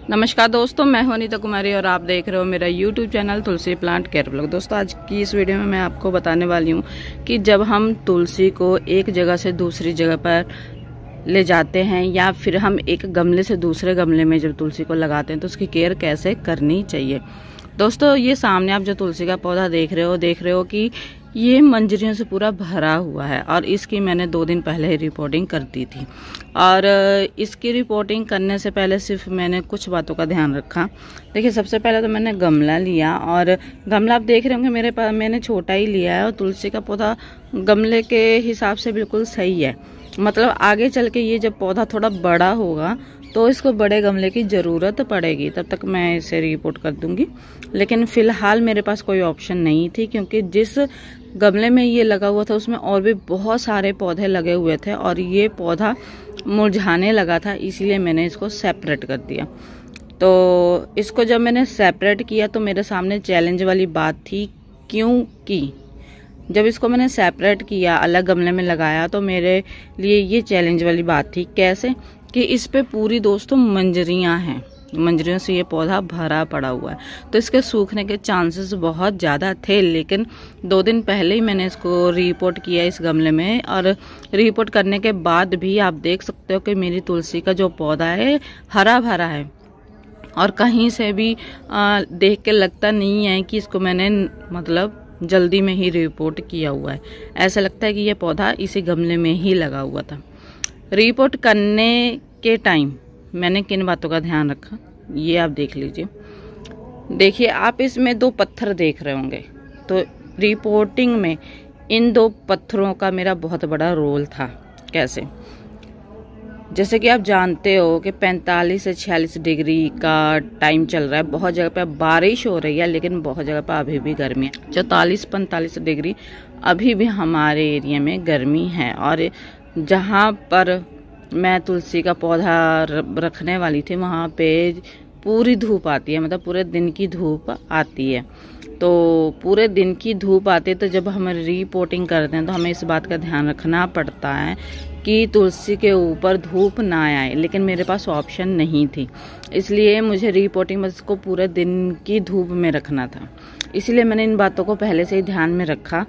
नमस्कार दोस्तों, मैं हूं अनीता कुमारी और आप देख रहे हो मेरा YouTube चैनल तुलसी प्लांट केयर ब्लॉग। दोस्तों, आज की इस वीडियो में मैं आपको बताने वाली हूं कि जब हम तुलसी को एक जगह से दूसरी जगह पर ले जाते हैं या फिर हम एक गमले से दूसरे गमले में जब तुलसी को लगाते हैं तो उसकी केयर कैसे करनी चाहिए। दोस्तों, ये सामने आप जो तुलसी का पौधा देख रहे हो कि ये मंजरियों से पूरा भरा हुआ है और इसकी मैंने 2 दिन पहले ही रिपोर्टिंग कर दी थी। और इसकी रिपोर्टिंग करने से पहले सिर्फ मैंने कुछ बातों का ध्यान रखा। देखिए, सबसे पहले तो मैंने गमला लिया और गमला आप देख रहे होंगे मेरे पास मैंने छोटा ही लिया है और तुलसी का पौधा गमले के हिसाब से बिल्कुल सही है। मतलब आगे चल के ये जब पौधा थोड़ा बड़ा होगा तो इसको बड़े गमले की ज़रूरत पड़ेगी, तब तक मैं इसे रिपोर्ट कर दूंगी। लेकिन फ़िलहाल मेरे पास कोई ऑप्शन नहीं थी क्योंकि जिस गमले में ये लगा हुआ था उसमें और भी बहुत सारे पौधे लगे हुए थे और ये पौधा मुरझाने लगा था, इसीलिए मैंने इसको सेपरेट कर दिया। तो इसको जब मैंने सेपरेट किया तो मेरे सामने चैलेंज वाली बात थी, क्योंकि जब इसको मैंने सेपरेट किया, अलग गमले में लगाया, तो मेरे लिए ये चैलेंज वाली बात थी। कैसे कि इस पे पूरी दोस्तों मंजरियां हैं, मंजरियों से ये पौधा भरा पड़ा हुआ है, तो इसके सूखने के चांसेस बहुत ज़्यादा थे। लेकिन 2 दिन पहले ही मैंने इसको रिपोर्ट किया इस गमले में और रिपोर्ट करने के बाद भी आप देख सकते हो कि मेरी तुलसी का जो पौधा है हरा भरा है और कहीं से भी देख के लगता नहीं है कि इसको मैंने मतलब जल्दी में ही रिपोर्ट किया हुआ है। ऐसा लगता है कि ये पौधा इसी गमले में ही लगा हुआ था। रिपोर्ट करने के टाइम मैंने किन बातों का ध्यान रखा ये आप देख लीजिए। देखिए, आप इसमें 2 पत्थर देख रहे होंगे, तो रिपोर्टिंग में इन 2 पत्थरों का मेरा बहुत बड़ा रोल था। कैसे? जैसे कि आप जानते हो कि 45 से 46 डिग्री का टाइम चल रहा है। बहुत जगह पे बारिश हो रही है लेकिन बहुत जगह पे अभी भी गर्मी है। 44-45 डिग्री अभी भी हमारे एरिया में गर्मी है। और जहाँ पर मैं तुलसी का पौधा रखने वाली थी वहाँ पे पूरी धूप आती है, मतलब पूरे दिन की धूप आती है। तो पूरे दिन की धूप आती है तो जब हम रिपोर्टिंग करते हैं तो हमें इस बात का ध्यान रखना पड़ता है कि तुलसी के ऊपर धूप ना आए। लेकिन मेरे पास ऑप्शन नहीं थी, इसलिए मुझे रिपोर्टिंग में इसको पूरे दिन की धूप में रखना था। इसलिए मैंने इन बातों को पहले से ही ध्यान में रखा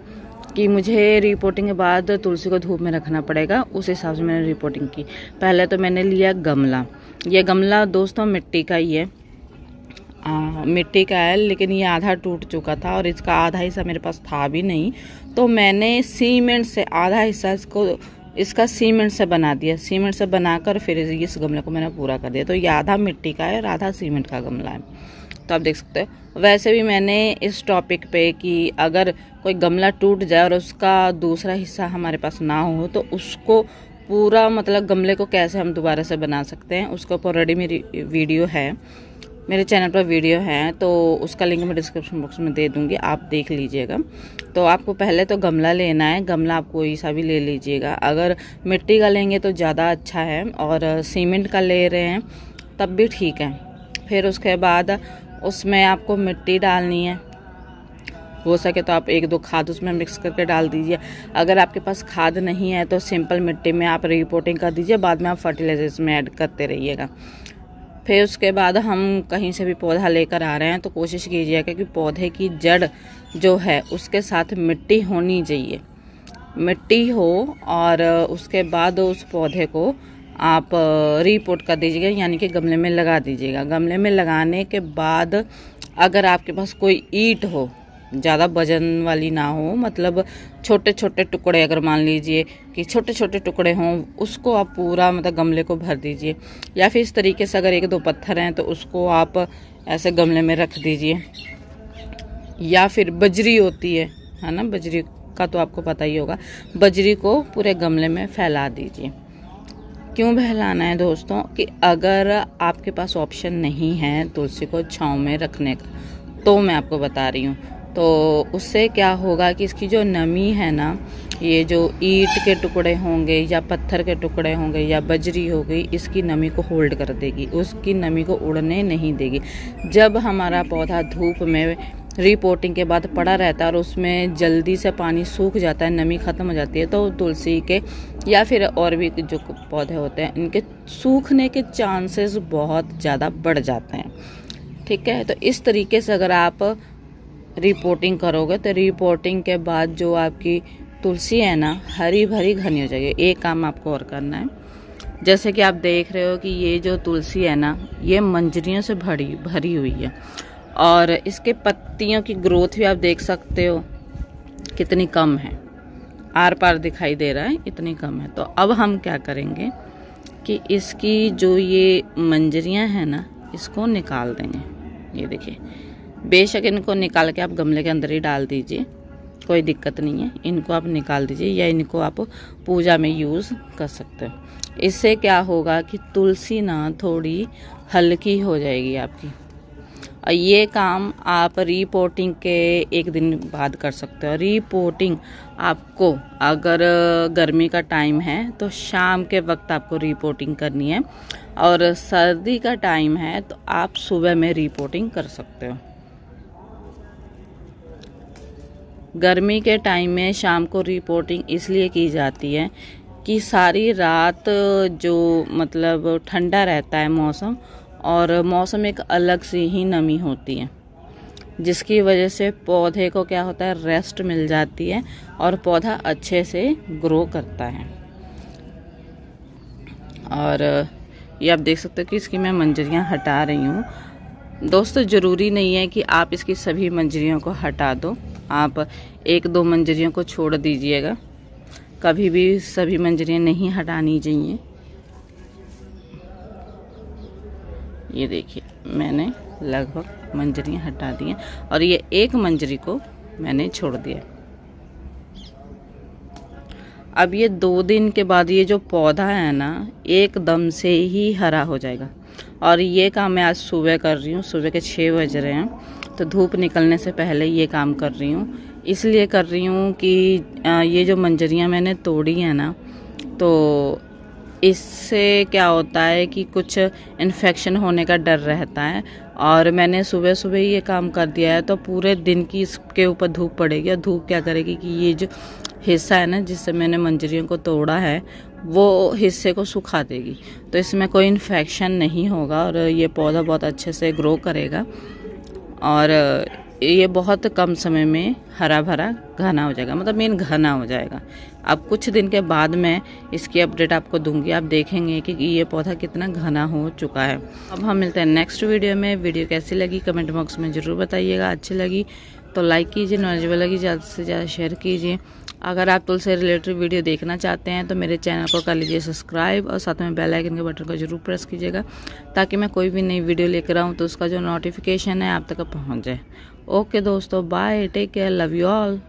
कि मुझे रिपोर्टिंग के बाद तुलसी को धूप में रखना पड़ेगा। उस हिसाब से मैंने रिपोर्टिंग की। पहले तो मैंने लिया गमला। ये गमला दोस्तों मिट्टी का ही है, मिट्टी का है, लेकिन ये आधा टूट चुका था और इसका आधा हिस्सा मेरे पास था भी नहीं। तो मैंने सीमेंट से आधा हिस्सा इसका सीमेंट से बना दिया। सीमेंट से बनाकर फिर इस गमले को मैंने पूरा कर दिया। तो ये आधा मिट्टी का है और आधा सीमेंट का गमला है। तो आप देख सकते हो। वैसे भी मैंने इस टॉपिक पे कि अगर कोई गमला टूट जाए और उसका दूसरा हिस्सा हमारे पास ना हो तो उसको पूरा मतलब गमले को कैसे हम दोबारा से बना सकते हैं, उसके ऊपर ऑलरेडी मेरी वीडियो है, मेरे चैनल पर वीडियो है, तो उसका लिंक मैं डिस्क्रिप्शन बॉक्स में दे दूंगी, आप देख लीजिएगा। तो आपको पहले तो गमला लेना है। गमला आप कोई सा भी ले लीजिएगा। अगर मिट्टी का लेंगे तो ज़्यादा अच्छा है और सीमेंट का ले रहे हैं तब भी ठीक है। फिर उसके बाद उसमें आपको मिट्टी डालनी है। हो सके तो आप 1-2 खाद उसमें मिक्स करके डाल दीजिए। अगर आपके पास खाद नहीं है तो सिंपल मिट्टी में आप रिपोर्टिंग कर दीजिए, बाद में आप फर्टिलाइजर्स में ऐड करते रहिएगा। फिर उसके बाद हम कहीं से भी पौधा लेकर आ रहे हैं तो कोशिश कीजिएगा कि पौधे की जड़ जो है उसके साथ मिट्टी होनी चाहिए, मिट्टी हो। और उसके बाद उस पौधे को आप रिपोर्ट कर दीजिएगा, यानी कि गमले में लगा दीजिएगा। गमले में लगाने के बाद अगर आपके पास कोई ईंट हो, ज़्यादा वजन वाली ना हो, मतलब छोटे छोटे टुकड़े, अगर मान लीजिए कि छोटे छोटे टुकड़े हों, उसको आप पूरा मतलब गमले को भर दीजिए। या फिर इस तरीके से अगर 1-2 पत्थर हैं तो उसको आप ऐसे गमले में रख दीजिए। या फिर बजरी होती है ना, बजरी का तो आपको पता ही होगा। बजरी को पूरे गमले में फैला दीजिए। क्यों फैलाना है दोस्तों कि अगर आपके पास ऑप्शन नहीं है तुलसी को छांव में रखने का, तो मैं आपको बता रही हूँ, तो उससे क्या होगा कि इसकी जो नमी है ना, ये जो ईंट के टुकड़े होंगे या पत्थर के टुकड़े होंगे या बजरी हो गई, इसकी नमी को होल्ड कर देगी, उसकी नमी को उड़ने नहीं देगी। जब हमारा पौधा धूप में रिपोर्टिंग के बाद पड़ा रहता है और उसमें जल्दी से पानी सूख जाता है, नमी ख़त्म हो जाती है, तो तुलसी के या फिर और भी जो पौधे होते हैं इनके सूखने के चांसेस बहुत ज़्यादा बढ़ जाते हैं। ठीक है, तो इस तरीके से अगर आप रिपोर्टिंग करोगे तो रिपोर्टिंग के बाद जो आपकी तुलसी है ना, हरी भरी घनी हो जाएगी। एक काम आपको और करना है, जैसे कि आप देख रहे हो कि ये जो तुलसी है ना, ये मंजरियों से भरी हुई है और इसके पत्तियों की ग्रोथ भी आप देख सकते हो कितनी कम है, आर पार दिखाई दे रहा है, इतनी कम है। तो अब हम क्या करेंगे कि इसकी जो ये मंजरियां हैं ना, इसको निकाल देंगे। ये देखिए, बेशक इनको निकाल के आप गमले के अंदर ही डाल दीजिए, कोई दिक्कत नहीं है। इनको आप निकाल दीजिए या इनको आप पूजा में यूज़ कर सकते हो। इससे क्या होगा कि तुलसी ना थोड़ी हल्की हो जाएगी आपकी। और ये काम आप रिपोर्टिंग के एक दिन बाद कर सकते हो। रिपोर्टिंग आपको अगर गर्मी का टाइम है तो शाम के वक्त आपको रिपोर्टिंग करनी है, और सर्दी का टाइम है तो आप सुबह में रिपोर्टिंग कर सकते हो। गर्मी के टाइम में शाम को रिपोर्टिंग इसलिए की जाती है कि सारी रात जो मतलब ठंडा रहता है मौसम, और मौसम एक अलग सी ही नमी होती है, जिसकी वजह से पौधे को क्या होता है, रेस्ट मिल जाती है और पौधा अच्छे से ग्रो करता है। और ये आप देख सकते हो कि इसकी मैं मंजरियां हटा रही हूँ। दोस्तों, ज़रूरी नहीं है कि आप इसकी सभी मंजरियों को हटा दो, आप एक दो मंजरियों को छोड़ दीजिएगा, कभी भी सभी मंजरियां नहीं हटानी चाहिए। ये देखिए, मैंने लगभग मंजरियां हटा दी हैं और ये एक मंजरी को मैंने छोड़ दिया। अब ये 2 दिन के बाद ये जो पौधा है ना, एकदम से ही हरा हो जाएगा। और ये काम मैं आज सुबह कर रही हूँ, सुबह के 6 बज रहे हैं, तो धूप निकलने से पहले ये काम कर रही हूँ। इसलिए कर रही हूँ कि ये जो मंजरियाँ मैंने तोड़ी हैं ना, तो इससे क्या होता है कि कुछ इन्फेक्शन होने का डर रहता है, और मैंने सुबह सुबह ये काम कर दिया है तो पूरे दिन की इसके ऊपर धूप पड़ेगी, और धूप क्या करेगी कि ये जो हिस्सा है ना जिससे मैंने मंजरियों को तोड़ा है, वो हिस्से को सुखा देगी, तो इसमें कोई इन्फेक्शन नहीं होगा और ये पौधा बहुत अच्छे से ग्रो करेगा और ये बहुत कम समय में हरा भरा घना हो जाएगा, मतलब मेन घना हो जाएगा। अब कुछ दिन के बाद मैं इसकी अपडेट आपको दूंगी, आप देखेंगे कि ये पौधा कितना घना हो चुका है। अब हम मिलते हैं नेक्स्ट वीडियो में। वीडियो कैसी लगी कमेंट बॉक्स में ज़रूर बताइएगा। अच्छी लगी तो लाइक कीजिए, नॉलेजेबल लगी ज़्यादा से ज़्यादा शेयर कीजिए। अगर आप तुलसी रिलेटेड वीडियो देखना चाहते हैं तो मेरे चैनल को कर लीजिए सब्सक्राइब और साथ में बेल आइकन के बटन को जरूर प्रेस कीजिएगा, ताकि मैं कोई भी नई वीडियो लेकर आऊँ तो उसका जो नोटिफिकेशन है आप तक पहुँच जाए। ओके दोस्तों, bye, take care, love you all.